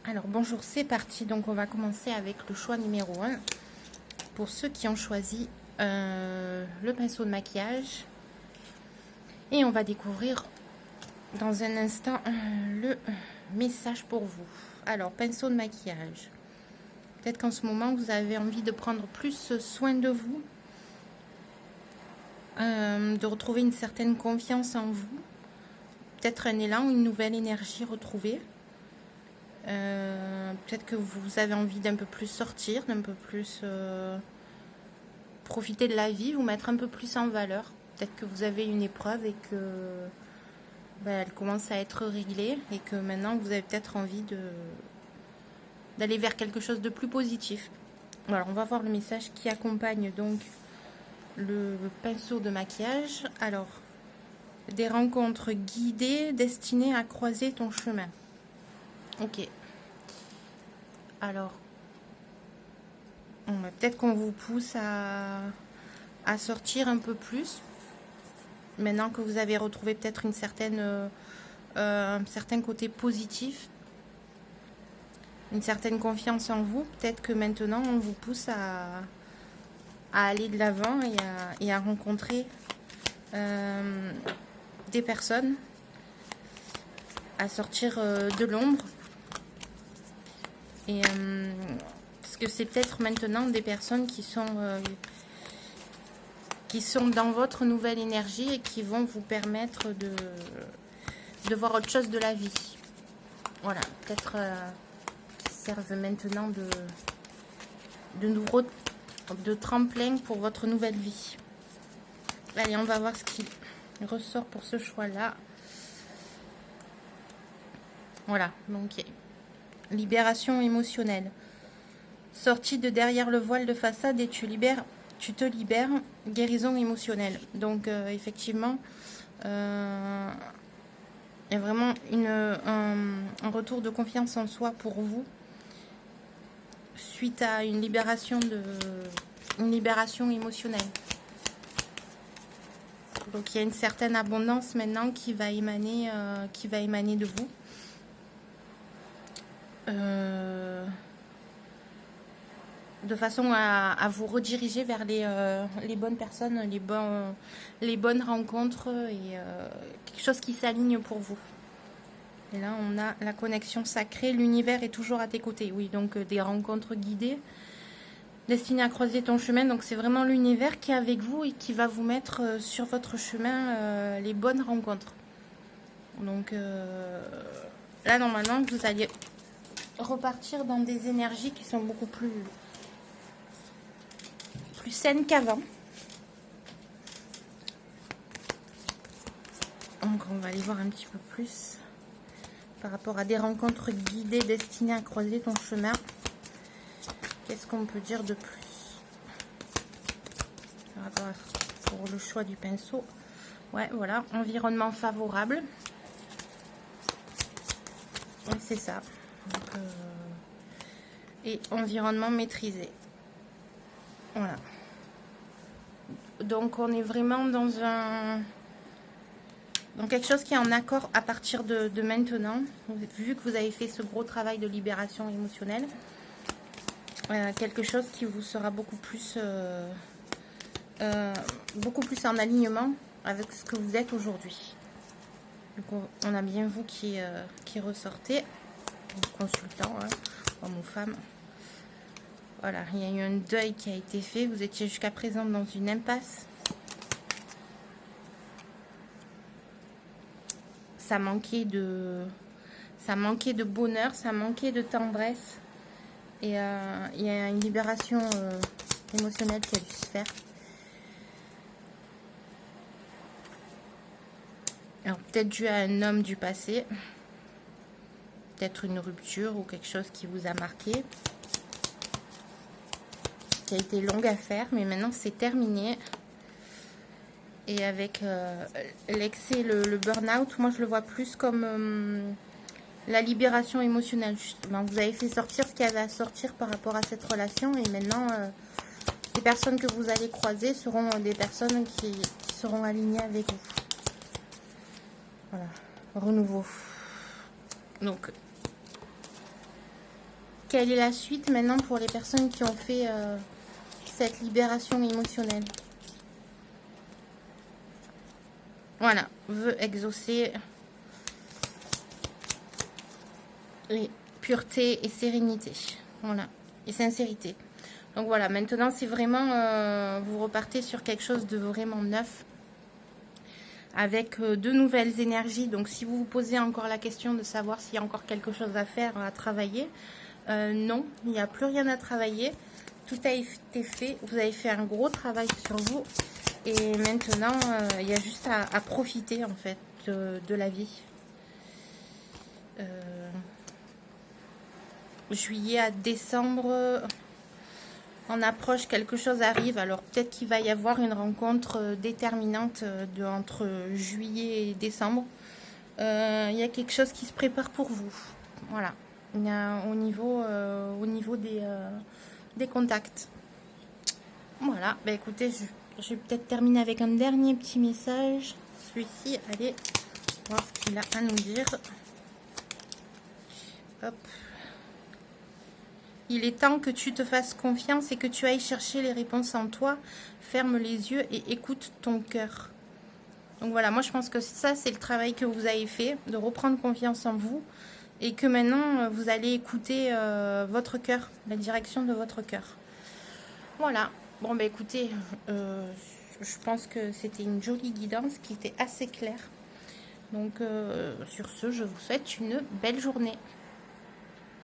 Alors bonjour, c'est parti. Donc on va commencer avec le choix numéro 1. Pour ceux qui ont choisi le pinceau de maquillage. Et on va découvrir dans un instant le message pour vous. Alors, pinceau de maquillage. Peut-être qu'en ce moment, vous avez envie de prendre plus soin de vous. De retrouver une certaine confiance en vous. Peut-être un élan, une nouvelle énergie retrouvée. Peut-être que vous avez envie d'un peu plus sortir, d'un peu plus profiter de la vie, vous mettre un peu plus en valeur. Peut-être que vous avez une épreuve et que elle commence à être réglée et que maintenant vous avez peut-être envie d'aller vers quelque chose de plus positif. Alors on va voir le message qui accompagne donc le pinceau de maquillage. Alors, des rencontres guidées destinées à croiser ton chemin. Ok. Alors, peut-être qu'on vous pousse à sortir un peu plus. Maintenant que vous avez retrouvé peut-être un certain côté positif, une certaine confiance en vous, peut-être que maintenant on vous pousse à aller de l'avant et à rencontrer des personnes, à sortir de l'ombre. Et parce que c'est peut-être maintenant des personnes qui sont dans votre nouvelle énergie et qui vont vous permettre de voir autre chose de la vie. Voilà, peut-être qui servent maintenant de tremplin pour votre nouvelle vie. Allez, on va voir ce qui ressort pour ce choix-là. Voilà, donc libération émotionnelle. Sortie de derrière le voile de façade et tu te libères, guérison émotionnelle. Donc effectivement, il y a vraiment un retour de confiance en soi pour vous suite à une libération émotionnelle. Donc il y a une certaine abondance maintenant qui va émaner de vous. De façon à vous rediriger vers les bonnes personnes, les bonnes rencontres et quelque chose qui s'aligne pour vous. Et là, on a la connexion sacrée, l'univers est toujours à tes côtés. Oui, donc des rencontres guidées destinées à croiser ton chemin. Donc c'est vraiment l'univers qui est avec vous et qui va vous mettre sur votre chemin les bonnes rencontres. Donc là, normalement, vous allez repartir dans des énergies qui sont beaucoup plus saine qu'avant. Donc on va aller voir un petit peu plus par rapport à des rencontres guidées destinées à croiser ton chemin. Qu'est-ce qu'on peut dire de plus par rapport pour le choix du pinceau? Ouais, voilà, environnement favorable. Ouais, c'est ça. Donc, et environnement maîtrisé. Voilà. Donc on est vraiment dans quelque chose qui est en accord à partir de maintenant, vu que vous avez fait ce gros travail de libération émotionnelle, quelque chose qui vous sera beaucoup plus en alignement avec ce que vous êtes aujourd'hui. Donc on a bien vous qui ressortez, consultant, hein, homme ou femme. Voilà, il y a eu un deuil qui a été fait. Vous étiez jusqu'à présent dans une impasse. Ça manquait de bonheur, ça manquait de tendresse. Et il y a une libération émotionnelle qui a dû se faire. Alors peut-être dû à un homme du passé. Peut-être une rupture ou quelque chose qui vous a marqué. Qui a été longue à faire, mais maintenant c'est terminé. Et avec l'excès, le burn-out, moi je le vois plus comme la libération émotionnelle, justement. Vous avez fait sortir ce qu'il y avait à sortir par rapport à cette relation, et maintenant les personnes que vous allez croiser seront des personnes qui seront alignées avec vous. Voilà, renouveau. Donc Quelle est la suite maintenant pour les personnes qui ont fait cette libération émotionnelle? Voilà, vœux exaucés. Et pureté et sérénité. Voilà, et sincérité. Donc voilà, maintenant c'est vraiment, vous repartez sur quelque chose de vraiment neuf, avec de nouvelles énergies. Donc si vous vous posez encore la question de savoir s'il y a encore quelque chose à faire, à travailler, non, il n'y a plus rien à travailler. Tout a été fait, vous avez fait un gros travail sur vous. Et maintenant, il y a juste à profiter en fait de la vie. Juillet à décembre, on approche, quelque chose arrive. Alors peut-être qu'il va y avoir une rencontre déterminante entre juillet et décembre. Il y a quelque chose qui se prépare pour vous. Voilà. Il y a au niveau des contacts. Voilà. Bah, écoutez, je vais peut-être terminer avec un dernier petit message. Celui-ci, allez voir ce qu'il a à nous dire. Hop. Il est temps que tu te fasses confiance et que tu ailles chercher les réponses en toi. Ferme les yeux et écoute ton cœur. Donc voilà, moi je pense que ça c'est le travail que vous avez fait, de reprendre confiance en vous. Et que maintenant vous allez écouter votre cœur, la direction de votre cœur. Voilà. Bon bah écoutez, je pense que c'était une jolie guidance qui était assez claire. Donc sur ce, je vous souhaite une belle journée.